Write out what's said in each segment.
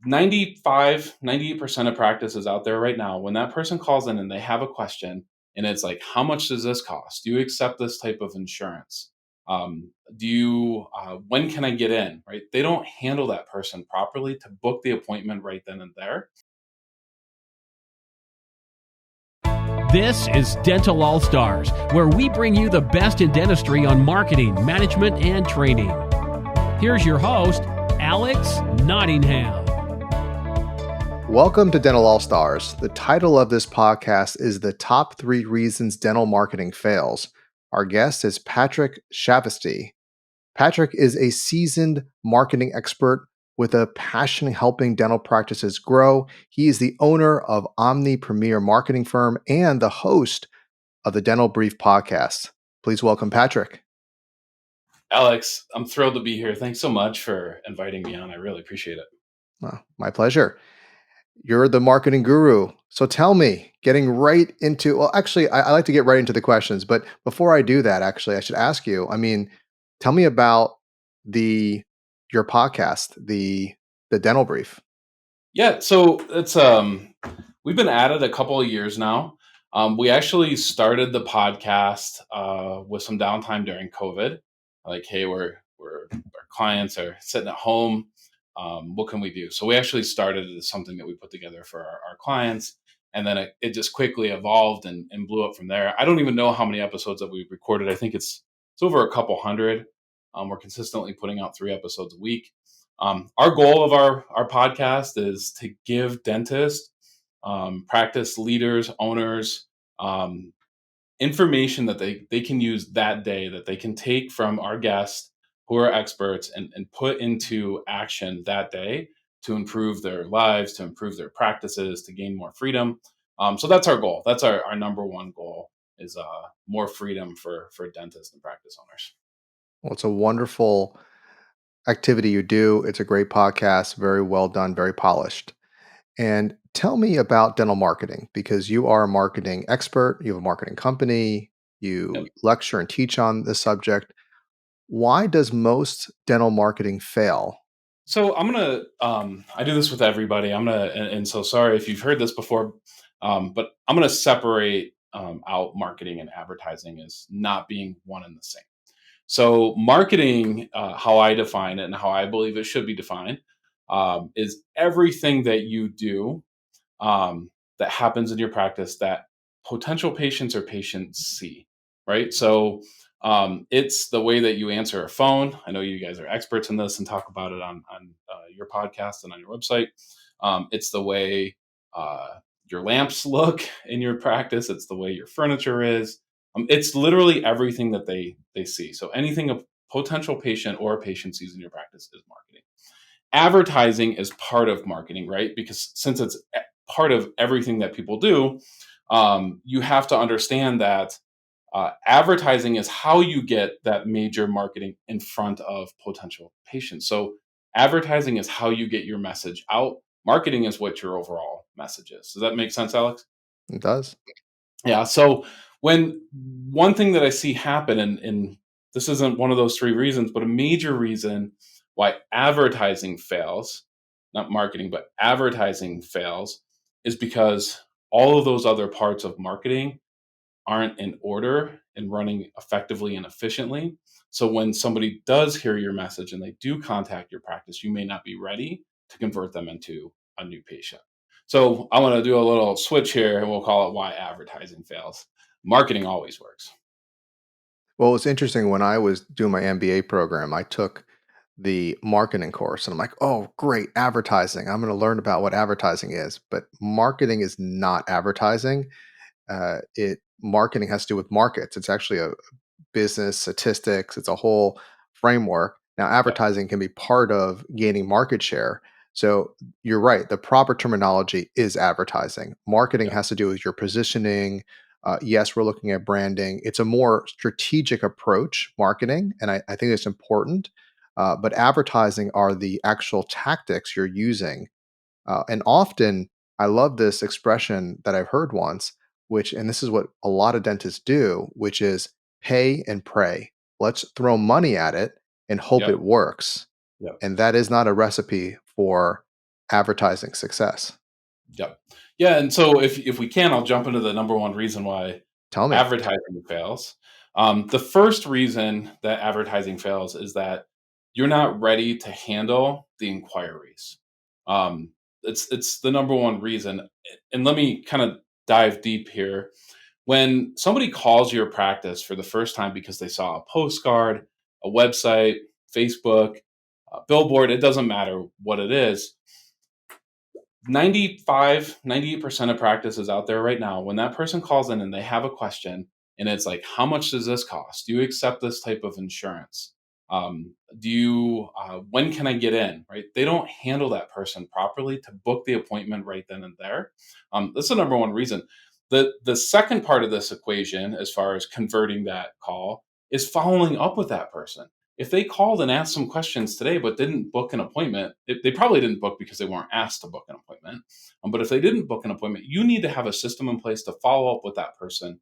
98% of practices out there right now, when that person calls in and they have a question and it's like, how much does this cost? Do you accept this type of insurance? When can I get in? Right? They don't handle that person properly to book the appointment right then and there. This is Dental All Stars, where we bring you the best in dentistry on marketing, management, and training. Here's your host, Alex Nottingham. Welcome to Dental All Stars. The title of this podcast is The Top 3 Reasons Dental Marketing Fails. Our guest is Patrick Chavoustie. Patrick is a seasoned marketing expert with a passion helping dental practices grow. He is the owner of Omni Premier Marketing Firm and the host of the Dental Brief podcast. Please welcome Patrick. Alex, I'm thrilled to be here. Thanks so much for inviting me on. I really appreciate it. Oh, my pleasure. You're the marketing guru. So tell me, getting right into, well, actually, I like to get right into the questions, but before I do that, actually, I should ask you, tell me about your podcast, the Dental Brief. Yeah, so it's we've been at it a couple of years now. We actually started the podcast with some downtime during COVID. Like, hey, our clients are sitting at home. What can we do? So we actually started it as something that we put together for our clients, and then it just quickly evolved and blew up from there. I don't even know how many episodes that we've recorded. I think it's over a couple hundred. We're consistently putting out 3 episodes a week. Our goal of our podcast is to give dentists, practice leaders, owners, information that they can use that day, that they can take from our guests who are experts and put into action that day to improve their lives, to improve their practices, to gain more freedom. So that's our goal. That's our number one goal, is more freedom for dentists and practice owners. Well, it's a wonderful activity you do. It's a great podcast, very well done, very polished. And tell me about dental marketing, because you are a marketing expert, you have a marketing company, you Yep. lecture and teach on this subject. Why does most dental marketing fail? So I'm gonna I do this with everybody. And so sorry if you've heard this before, but I'm gonna separate out marketing and advertising as not being one and the same. So marketing, how I define it and how I believe it should be defined, is everything that you do that happens in your practice that potential patients or patients see, right? So it's the way that you answer a phone. I know you guys are experts in this and talk about it on your podcast and on your website. It's the way your lamps look in your practice. It's the way your furniture is. It's literally everything that they see. So anything a potential patient or a patient sees in your practice is marketing. Advertising is part of marketing, right? Because since it's part of everything that people do, you have to understand that advertising is how you get that major marketing in front of potential patients. So advertising is how you get your message out. Marketing is what your overall message is. Does that make sense, Alex? It does. Yeah. So when one thing that I see happen, and this isn't one of those 3 reasons, but a major reason why advertising fails, not marketing, but advertising fails, is because all of those other parts of marketing aren't in order and running effectively and efficiently. So when somebody does hear your message and they do contact your practice, you may not be ready to convert them into a new patient. So I want to do a little switch here, and we'll call it why advertising fails. Marketing always works. Well, it's interesting. When I was doing my MBA program, I took the marketing course and I'm like, oh, great, advertising. I'm going to learn about what advertising is. But marketing is not advertising. It Marketing has to do with markets. It's actually a business statistics. It's a whole framework. Now, Yep. advertising can be part of gaining market share. So you're right. The proper terminology is advertising. Marketing Yep. has to do with your positioning. Yes, we're looking at branding. It's a more strategic approach, marketing, and I think it's important. But advertising are the actual tactics you're using, and often, I love this expression that I've heard once, and this is what a lot of dentists do, which is pay and pray. Let's throw money at it and hope Yep. it works. Yep. And that is not a recipe for advertising success? Yep. Yeah, and so if we can, I'll jump into the number one reason why Tell me. advertising fails. The first reason that advertising fails is that you're not ready to handle the inquiries. It's the number one reason, and let me kind of dive deep here. When somebody calls your practice for the first time because they saw a postcard, a website, Facebook, a billboard, it doesn't matter what it is. 98% of practices out there right now, when that person calls in and they have a question and it's like, how much does this cost? Do you accept this type of insurance? When can I get in? Right? They don't handle that person properly to book the appointment right then and there. That's the number one reason. The second part of this equation, as far as converting that call, is following up with that person. If they called and asked some questions today but didn't book an appointment, they probably didn't book because they weren't asked to book an appointment. But if they didn't book an appointment, you need to have a system in place to follow up with that person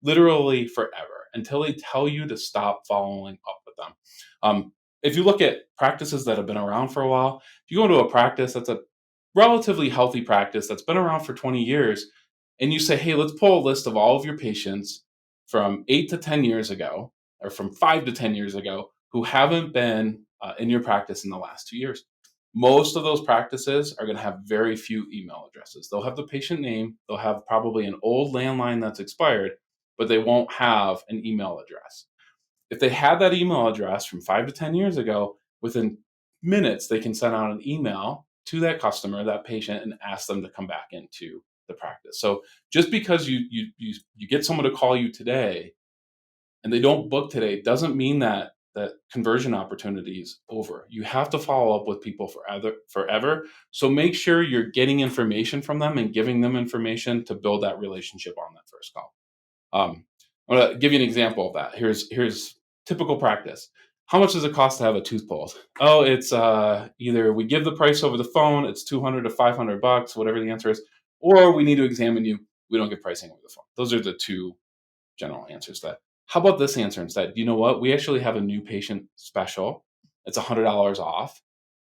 literally forever until they tell you to stop following up with them. If you look at practices that have been around for a while, if you go into a practice that's a relatively healthy practice that's been around for 20 years, and you say, hey, let's pull a list of all of your patients from 8 to 10 years ago, or from 5 to 10 years ago, who haven't been in your practice in the last 2 years. Most of those practices are going to have very few email addresses. They'll have the patient name, they'll have probably an old landline that's expired, but they won't have an email address. If they had that email address from 5 to 10 years ago, within minutes, they can send out an email to that customer, that patient, and ask them to come back into the practice. So just because you get someone to call you today and they don't book today doesn't mean that that conversion opportunity is over. You have to follow up with people forever. So make sure you're getting information from them and giving them information to build that relationship on that first call. I'm going to give you an example of that. Here's typical practice. How much does it cost to have a tooth pulled? Oh, it's either we give the price over the phone, it's 200 to 500 bucks, whatever the answer is, or we need to examine you. We don't get pricing over the phone. Those are the two general answers. That. How about this answer instead? You know what? We actually have a new patient special. It's $100 off,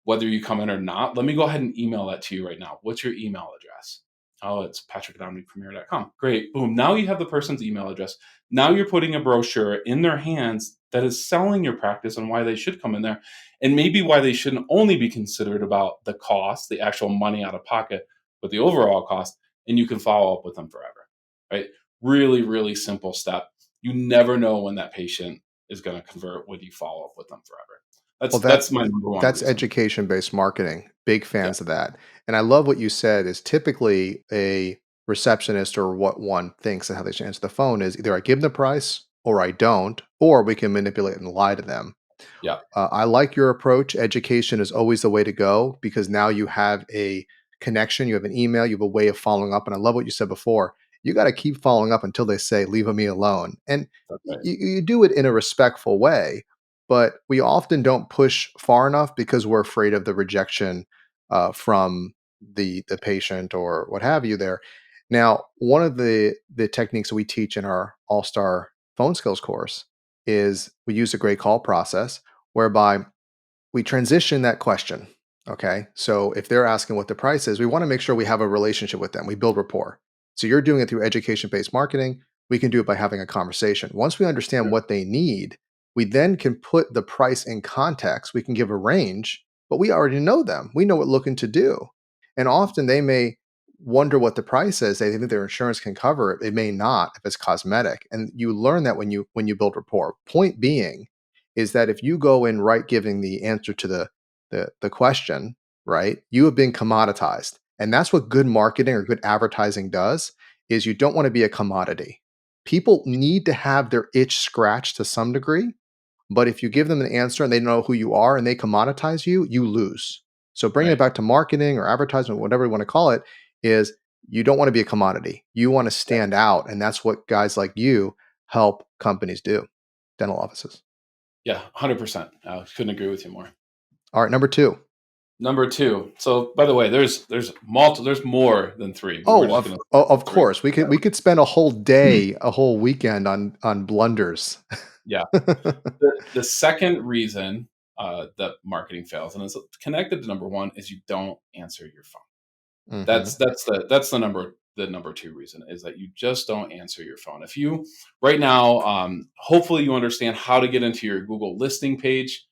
whether you come in or not. Let me go ahead and email that to you right now. What's your email address? Oh, it's patrick@omnipremier.com. Great. Boom. Now you have the person's email address. Now you're putting a brochure in their hands that is selling your practice and why they should come in there, and maybe why they shouldn't only be considered about the cost, the actual money out of pocket, but the overall cost, and you can follow up with them forever. Right? Really, really simple step. You never know when that patient is going to convert when you follow up with them forever. Well, That's my number one that's reason. education-based marketing. Big Yeah. fans of that. And I love what you said is typically a receptionist or what one thinks and how they should answer the phone is either I give them the price or I don't, or we can manipulate and lie to them. Yeah. I like your approach. Education is always the way to go because now you have a connection, you have an email, you have a way of following up. And I love what you said before. You got to keep following up until they say, leave me alone. And That's right. you do it in a respectful way, but we often don't push far enough because we're afraid of the rejection from the patient or what have you there. Now, one of the techniques we teach in our All Star Phone Skills course is we use a great call process whereby we transition that question. Okay. So if they're asking what the price is, we want to make sure we have a relationship with them. We build rapport. So you're doing it through education based marketing. We can do it by having a conversation. Once we understand Sure. what they need, we then can put the price in context. We can give a range, but we already know them. We know what looking to do. And often they may wonder what the price is. They think their insurance can cover it. It may not if it's cosmetic. And you learn that when you build rapport. Point being, is that if you go in right giving the answer to the question, right, you have been commoditized. And that's what good marketing or good advertising does is you don't want to be a commodity. People need to have their itch scratched to some degree, but if you give them an answer and they know who you are and they commoditize you, you lose. So bringing it Right. back to marketing or advertisement, whatever you want to call it, is you don't want to be a commodity. You want to stand out, and that's what guys like you help companies do, dental offices. Yeah, 100%. I couldn't agree with you more. All right, number 2. Number 2. So, by the way, there's more than 3, but we're Oh, just of gonna o stick with of 3. course. We could spend a whole day, a whole weekend on blunders. Yeah. The second reason that marketing fails, and it's connected to number one is you don't answer your phone. Hmm. That's the number two reason is that you just don't answer your phone. If you right now, hopefully you understand how to get into your Google listing page.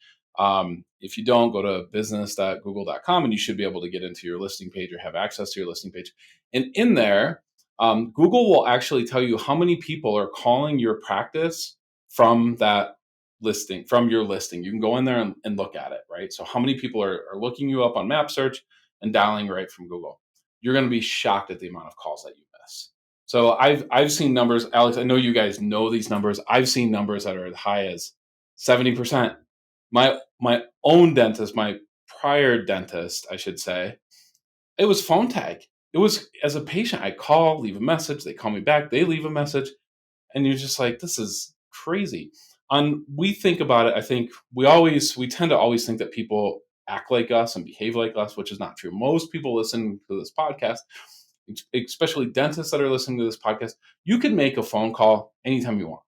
If you don't, go to business.google.com and you should be able to get into your listing page or have access to your listing page. And in there, Google will actually tell you how many people are calling your practice from that listing, from your listing. You can go in there and look at it, right? So how many people are looking you up on map search and dialing right from Google. You're going to be shocked at the amount of calls that you miss. So I've seen numbers, Alex. I know you guys know these numbers. I've seen numbers that are as high as 70%. My own dentist, my prior dentist, I should say, it was phone tag. It was as a patient, I call, leave a message. They call me back. They leave a message, and you're just like, this is crazy. We think about it. I think we tend to always think that people act like us and behave like us, which is not true. Most people listening to this podcast, especially dentists that are listening to this podcast, you can make a phone call anytime you want.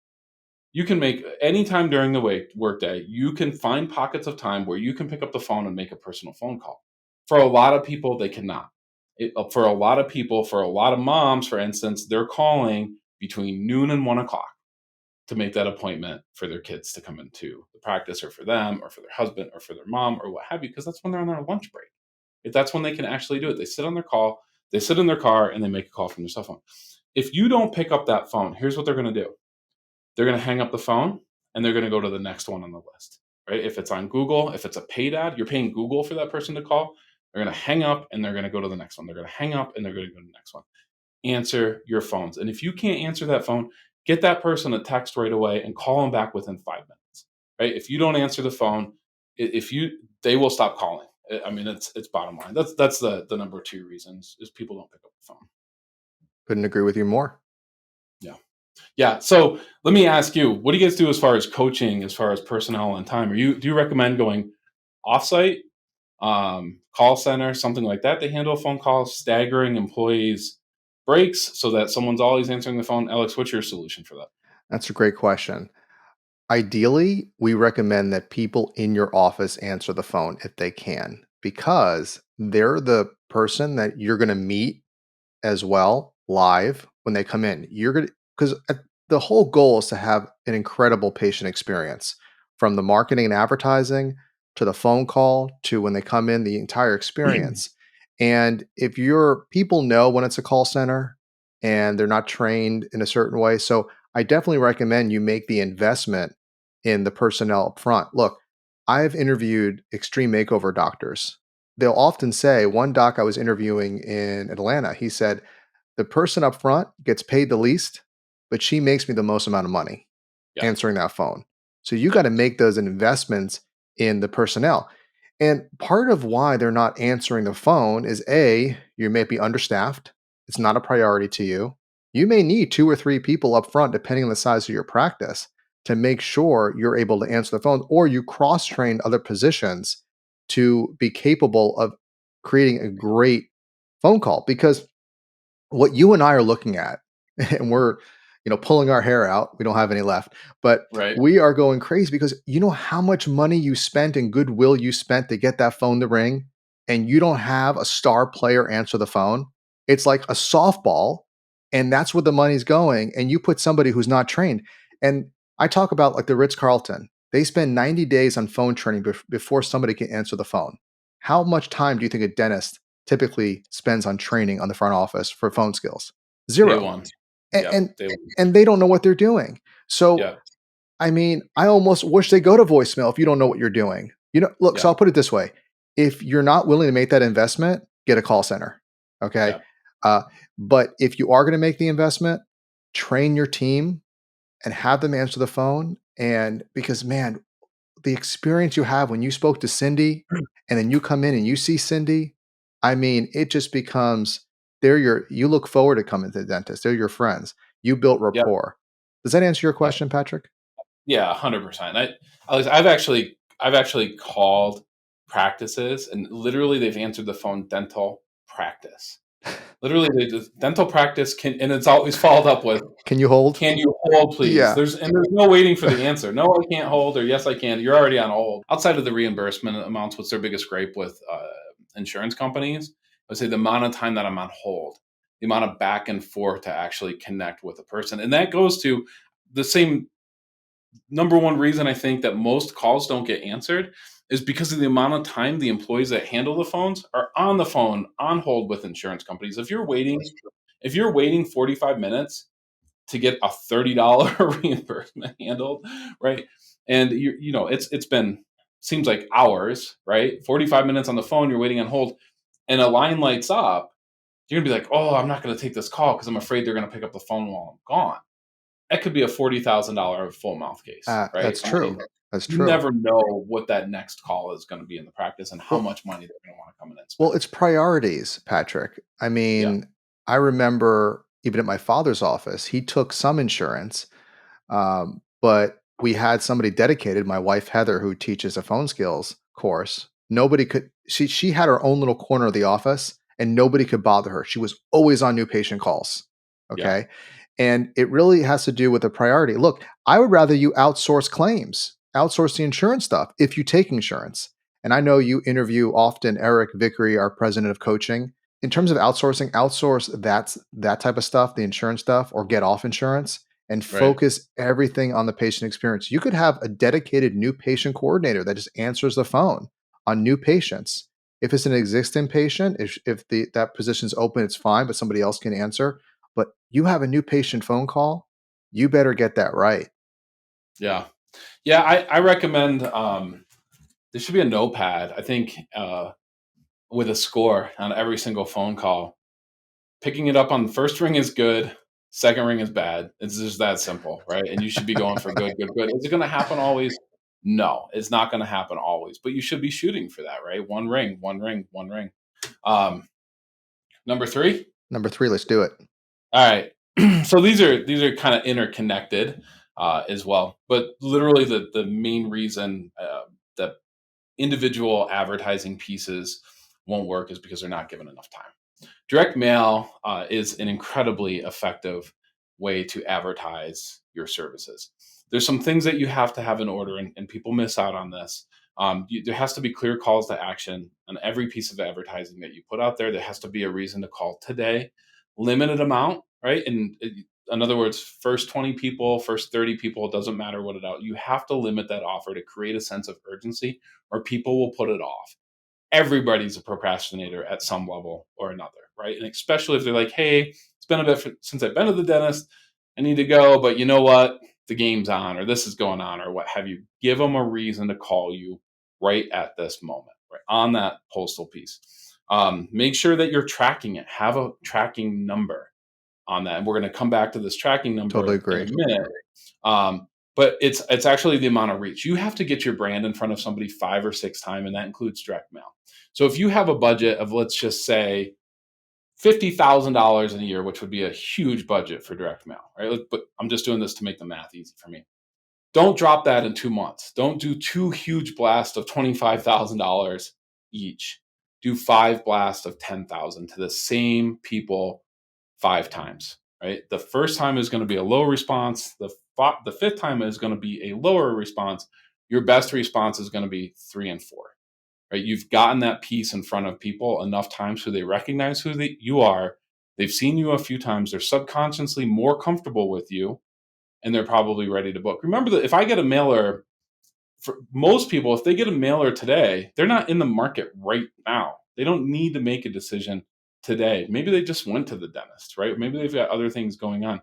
You can make anytime during the workday. You can find pockets of time where you can pick up the phone and make a personal phone call. For a lot of people, they cannot. For a lot of people, for a lot of moms, for instance, they're calling between noon and 1 o'clock to make that appointment for their kids to come into the practice, or for them, or for their husband, or for their mom, or what have you, because that's when they're on their lunch break. If that's when they can actually do it. They sit on their call, they sit in their car, and they make a call from their cell phone. If you don't pick up that phone, here's what they're going to do. They're going to hang up the phone, and they're going to go to the next one on the list, right? If it's on Google, if it's a paid ad, you're paying Google for that person to call. They're going to hang up, and they're going to go to the next one. They're going to hang up, and they're going to go to the next one. Answer your phones. And if you can't answer that phone, get that person a text right away and call them back within 5 minutes. Right? If you don't answer the phone, they will stop calling. I mean, it's bottom line. That's the number two reasons is people don't pick up the phone. Couldn't agree with you more. Yeah. Yeah. So let me ask you, what do you guys do as far as coaching, as far as personnel and time? Do you recommend going offsite, call center, something like that? They handle phone calls, staggering employees' breaks so that someone's always answering the phone. Alex, what's your solution for that? That's a great question. Ideally, we recommend that people in your office answer the phone if they can, because they're the person that you're going to meet as well live when they come in. You're going to, because the whole goal is to have an incredible patient experience from the marketing and advertising to the phone call to when they come in, the entire experience. And if your people know when it's a call center and they're not trained in a certain way, so I definitely recommend you make the investment in the personnel up front. Look, I've interviewed extreme makeover doctors. They'll often say, one doc I was interviewing in Atlanta, he said, the person up front gets paid the least, but she makes me the most amount of money Yeah. answering that phone. So you got to make those investments in the personnel. And part of why they're not answering the phone is A, you may be understaffed. It's not a priority to you. You may need 2 or 3 people up front, depending on the size of your practice, to make sure you're able to answer the phone, or you cross train other positions to be capable of creating a great phone call. Because what you and I are looking at, and we're, pulling our hair out. We don't have any left, but Right. we are going crazy because you know how much money you spent and goodwill you spent to get that phone to ring, and you don't have a star player answer the phone. It's like a softball, and that's where the money's going. And you put somebody who's not trained. And I talk about like the Ritz Carlton. They spend 90 days on phone training before somebody can answer the phone. How much time do you think a dentist typically spends on training on the front office for phone skills? Day 0. one. A- Yep. And Day one. and they don't know what they're doing. So, Yeah. I mean, I almost wish they go to voicemail if you don't know what you're doing. Look, so Yeah. I'll put it this way. If you're not willing to make that investment, get a call center. Okay. Yeah. Uh, but if you are going to make the investment, train your team and have them answer the phone. And because, man, the experience you have when you spoke to Cindy and then you come in and you see Cindy, I mean, it just becomes you look forward to coming to the dentist. They're your friends. You built Yep. rapport. Does that answer your Yep. question, Patrick? Yeah. 100%. I've actually called practices, and literally they've answered the phone dental practice. Literally, dental practice and it's always followed up with, Can you hold? "Can you hold, please?" Yeah. There's no waiting for the answer. "No, I can't hold," or "Yes, I can." You're already on hold. Outside of the reimbursement amounts, what's their biggest gripe with insurance companies? I would say the amount of time that I'm on hold, the amount of back and forth to actually connect with a person. And that goes to the same number one reason I think that most calls don't get answered is because of the amount of time the employees that handle the phones are on the phone on hold with insurance companies. If you're waiting 45 minutes to get a $30 reimbursement handled, right? And it's been seems like hours, right? 45 minutes on the phone, you're waiting on hold, and a line lights up, you're gonna be like, "Oh, I'm not gonna take this call because I'm afraid they're gonna pick up the phone while I'm gone." That could be a $40,000 full mouth case, right? That's I true. mean, That's you true. never know what that next call is going to be in the practice and how Well, much money they're going to want to come in and well, spend. it's priorities, Patrick. I Yeah, mean, I remember even at my father's office, he took some insurance, but we had somebody dedicated, my wife Heather, who teaches a phone skills course. Nobody could she had her own little corner of the office and nobody could bother her. She was always on new patient calls. yeah, Okay. And it really has to do with the priority. Look, I would rather you outsource claims, outsource the insurance stuff if you take insurance. And I know you interview often Eric Vickery, our president of coaching. In terms of outsourcing, outsource that type of stuff, the insurance stuff, or get off insurance and right. focus everything on the patient experience. You could have a dedicated new patient coordinator that just answers the phone on new patients. If it's an existing patient, if that position's open, it's fine, but somebody else can answer. But you have a new patient phone call, you better get that right. Yeah, yeah. I recommend there should be a notepad. I think with a score on every single phone call. Picking it up on the first ring is good. Second ring is bad. It's just that simple, right? And you should be going for good, good, good. Is it going to happen always? No, it's not going to happen always. But you should be shooting for that, right? One ring, one ring, one ring. Um, Number three. Number 3, let's do it. All right. So these are kind of interconnected as well, but literally the main reason that individual advertising pieces won't work is because they're not given enough time. Direct mail is an incredibly effective way to advertise your services. There's some things that you have to have in order, and people miss out on this. There has to be clear calls to action on every piece of advertising that you put out there. There has to be a reason to call today, limited amount, right? And in other words, first 20 people, first 30 people, it doesn't matter what it out. You have to limit that offer to create a sense of urgency, or people will put it off. Everybody's a procrastinator at some level or another, right? And especially if they're like, "Hey, it's been a bit since I've been to the dentist. I need to go, but you know what? The game's on, or this is going on, or what have you." Give them a reason to call you right at this moment, right on that postal piece. Make sure that you're tracking it. Have a tracking number on that. And we're going to come back to this tracking Totally number in a agree. minute. But it's actually the amount of reach. You have to get your brand in front of somebody 5 or 6 times, and that includes direct mail. So if you have a budget of, let's just say, $50,000 in a year, which would be a huge budget for direct mail, right? But I'm just doing this to make the math easy for me. Don't drop that in 2 months. Don't do two huge blasts of $25,000 each. Do 5 blasts of 10,000 to the same people 5 times, right? The first time is going to be a low response. The fifth time is going to be a lower response. Your best response is going to be 3 and 4, right? You've gotten that piece in front of people enough times so they recognize you are. They've seen you a few times. They're subconsciously more comfortable with you, and they're probably ready to book. Remember that if I get a mailer, for most people, if they get a mailer today, they're not in the market right now. They don't need to make a decision today. Maybe they just went to the dentist, right? Maybe they've got other things going on.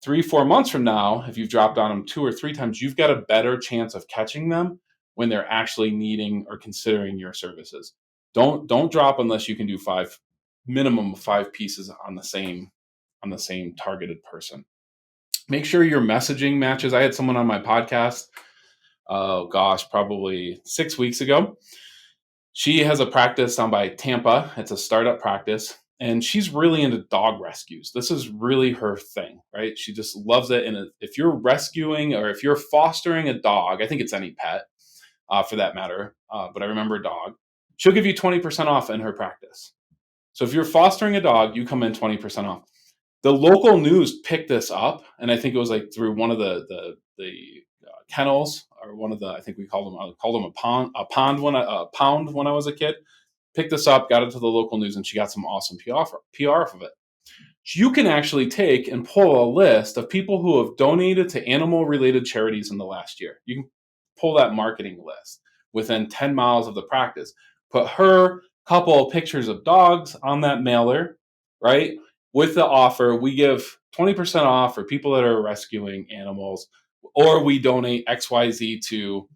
3, 4 months from now, if you've dropped on them 2 or 3 times, you've got a better chance of catching them when they're actually needing or considering your services. Don't drop unless you can do minimum of 5 pieces on the same targeted person. Make sure your messaging matches. I had someone on my podcast, oh gosh, probably 6 weeks ago. She has a practice down by Tampa. It's a startup practice, and she's really into dog rescues. This is really her thing, right? She just loves it. And if you're rescuing or if you're fostering a dog, I think it's any pet for that matter, but I remember a dog, she'll give you 20% off in her practice. So if you're fostering a dog, you come in 20% off. The local news picked this up, and I think it was like through one of the kennels, or one of the, I think we called them, I called them a pound when I was a kid. Picked this up, got it to the local news, and she got some awesome PR off of it. You can actually take and pull a list of people who have donated to animal related charities in the last year. You can pull that marketing list within 10 miles of the practice. Put her couple of pictures of dogs on that mailer, right? With the offer, we give 20% off for people that are rescuing animals, or we donate XYZ to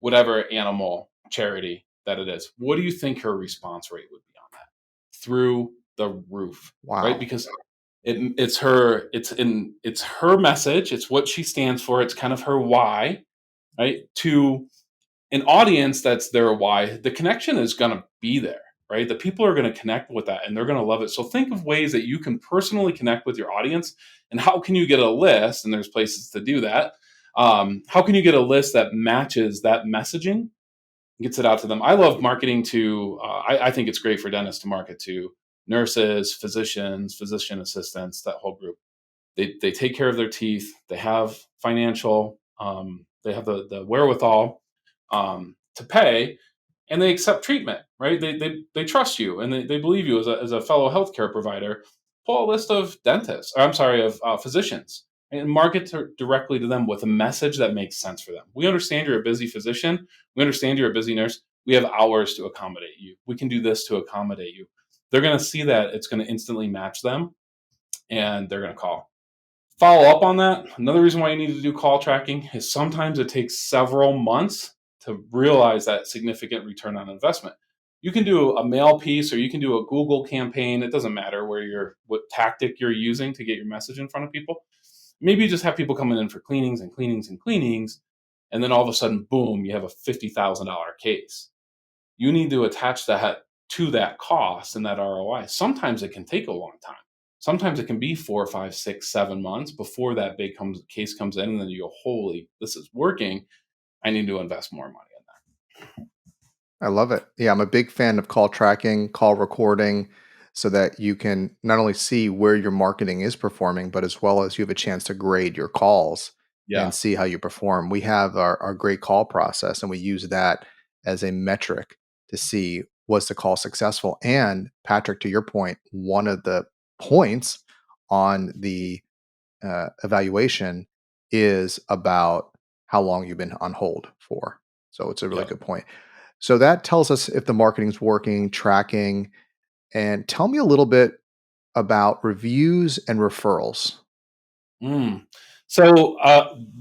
whatever animal charity that it is. What do you think her response rate would be on that? Through the roof, right? Wow. Because it's her message, it's what she stands for, it's kind of her why, right? To an audience that's their why, the connection is going to be there, right? The people are going to connect with that and they're going to love it. So think of ways that you can personally connect with your audience, and how can you get a list? And there's places to do that. How can you get a list that matches that messaging, gets it out to them? I love marketing to, I think it's great for dentists to market to nurses, physicians, physician assistants, that whole group. They take care of their teeth. They have financial, they have the wherewithal to pay, and they accept treatment, right? They trust you, and they believe you as a fellow healthcare provider. Pull a list of dentists, or I'm sorry, of physicians, and market directly to them with a message that makes sense for them. We understand you're a busy physician. We understand you're a busy nurse. We have hours to accommodate you. We can do this to accommodate you. They're going to see that it's going to instantly match them, and they're going to call. Follow up on that. Another reason why you need to do call tracking is sometimes it takes several months to realize that significant return on investment. You can do a mail piece, or you can do a Google campaign. It doesn't matter what tactic you're using to get your message in front of people. Maybe you just have people coming in for cleanings and cleanings and cleanings, and then all of a sudden, boom, you have a $50,000 case. You need to attach that to that cost and that ROI. Sometimes it can take a long time. Sometimes it can be 4, 5, 6, 7 months before that big case comes in, and then you go, holy, this is working. I need to invest more money in that. I love it. Yeah, I'm a big fan of call tracking, call recording, so that you can not only see where your marketing is performing, but as well as you have a chance to grade your calls and Yeah. see how you perform. We have our great call process, and we use that as a metric to see, was the call successful. And Patrick, to your point, one of the points on the evaluation is about how long you've been on hold for. So it's a really Yep. good point. So that tells us if the marketing's working, tracking, and tell me a little bit about reviews and referrals. Mm. So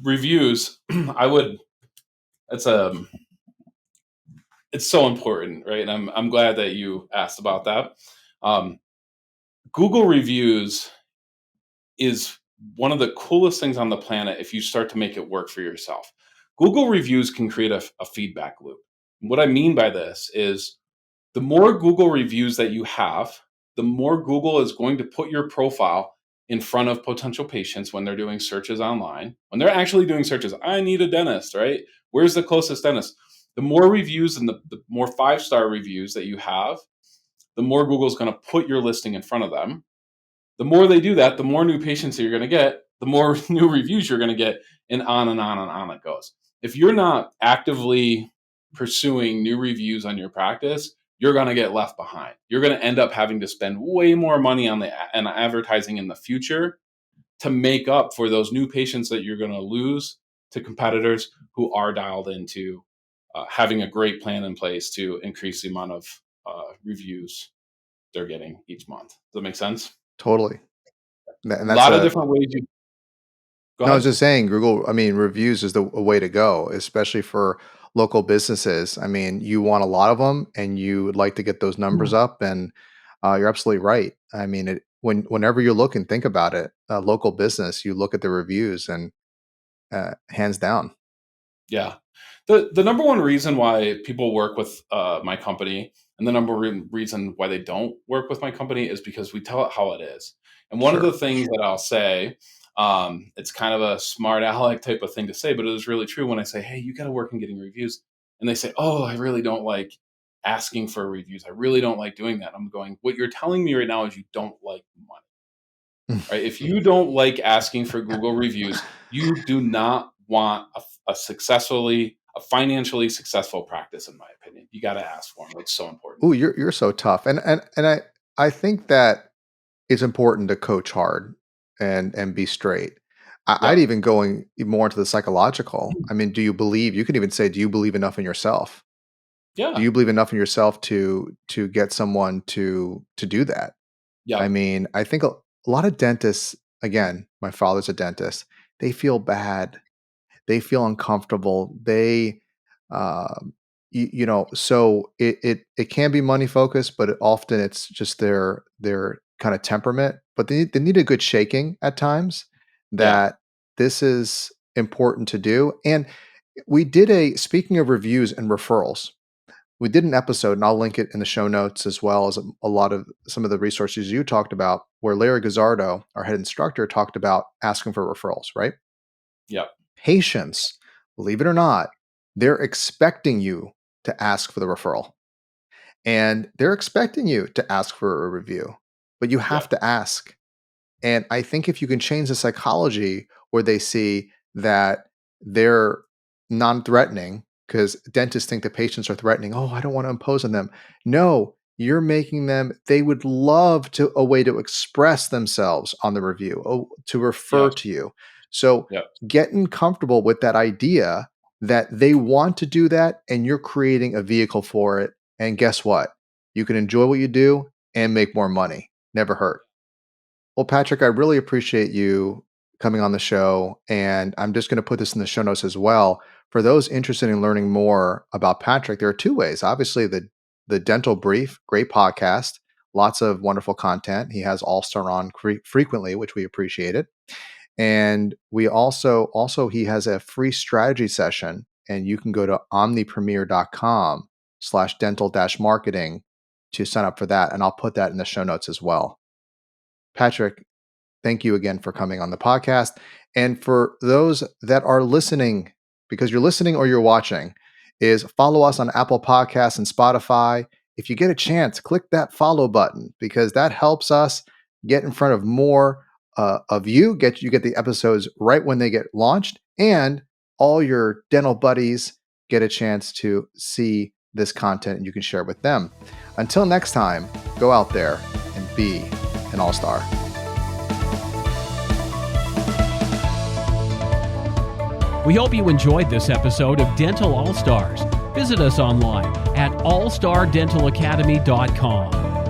reviews, I would. It's it's so important, right? And I'm glad that you asked about that. Um, Google reviews is one of the coolest things on the planet if you start to make it work for yourself. Google reviews can create a feedback loop. What I mean by this is, the more Google reviews that you have, the more Google is going to put your profile in front of potential patients when they're doing searches online. When they're actually doing searches, I need a dentist, right? Where's the closest dentist? The more reviews and the more 5-star reviews that you have, the more Google's going to put your listing in front of them. The more they do that, the more new patients that you're going to get, the more new reviews you're going to get, and on and on and on it goes. If you're not actively pursuing new reviews on your practice, you're going to get left behind. You're going to end up having to spend way more money on advertising in the future to make up for those new patients that you're going to lose to competitors who are dialed into having a great plan in place to increase the amount of reviews they're getting each month. Does that make sense? Totally. A And that's lot of a different ways you go no, I was ahead. just saying Google, I mean, reviews is the a way to go, especially for local businesses. I mean, you want a lot of them and you would like to get those numbers up, and you're absolutely right. I mean, whenever you look and think about it, a local business, you look at the reviews and hands down. Yeah. The number one reason why people work with my company, and the number one reason why they don't work with my company, is because we tell it how it is. And one of the Sure. things that I'll say, it's kind of a smart aleck type of thing to say, but it is really true when I say, hey, you got to work in getting reviews. And they say, oh, I really don't like asking for reviews. I really don't like doing that. I'm going, what you're telling me right now is you don't like money, right? If you don't like asking for Google reviews, you do not want a financially successful practice, in my opinion. You got to ask for them. It's so important. Ooh, you're so tough. And I think that it's important to coach hard and be straight. I'd Yep. even going more into the psychological. I mean, do you believe you can even say, do you believe enough in yourself? Do Yeah. you believe enough in yourself to get someone to do that? I Yep. mean, I think a lot of dentists, again, my father's a dentist, they feel bad. They feel uncomfortable. They, so it can be money focused, but often it's just their kind of temperament. But they need a good shaking at times. Yeah. That this is important to do. And we did speaking of reviews and referrals. We did an episode, and I'll link it in the show notes as well as a lot of some of the resources you talked about, where Larry Gazzardo, our head instructor, talked about asking for referrals. Right? Yep. Patients, believe it or not, they're expecting you to ask for the referral and they're expecting you to ask for a review, but you have Yep. to ask. And I think if you can change the psychology where they see that they're non threatening, because dentists think that patients are threatening, oh, I don't want to impose on them. No, you're making them, they would love to a way to express themselves on the review, to refer Yes. to you. So Yep. getting comfortable with that idea that they want to do that and you're creating a vehicle for it. And guess what? You can enjoy what you do and make more money. Never hurt. Well, Patrick, I really appreciate you coming on the show. And I'm just going to put this in the show notes as well. For those interested in learning more about Patrick, there are two ways. Obviously, the Dental Brief, great podcast, lots of wonderful content. He has All Star on frequently, which we appreciate it. And we also he has a free strategy session, and you can go to omnipremier.com/dental-marketing to sign up for that. And I'll put that in the show notes as well. Patrick, thank you again for coming on the podcast. And for those that are listening, because you're listening or you're watching, is follow us on Apple Podcasts and Spotify. If you get a chance, click that follow button because that helps us get in front of more of you. You get the episodes right when they get launched, and all your dental buddies get a chance to see this content and you can share it with them. Until next time, go out there and be an all-star. We hope you enjoyed this episode of Dental All Stars. Visit us online at allstardentalacademy.com.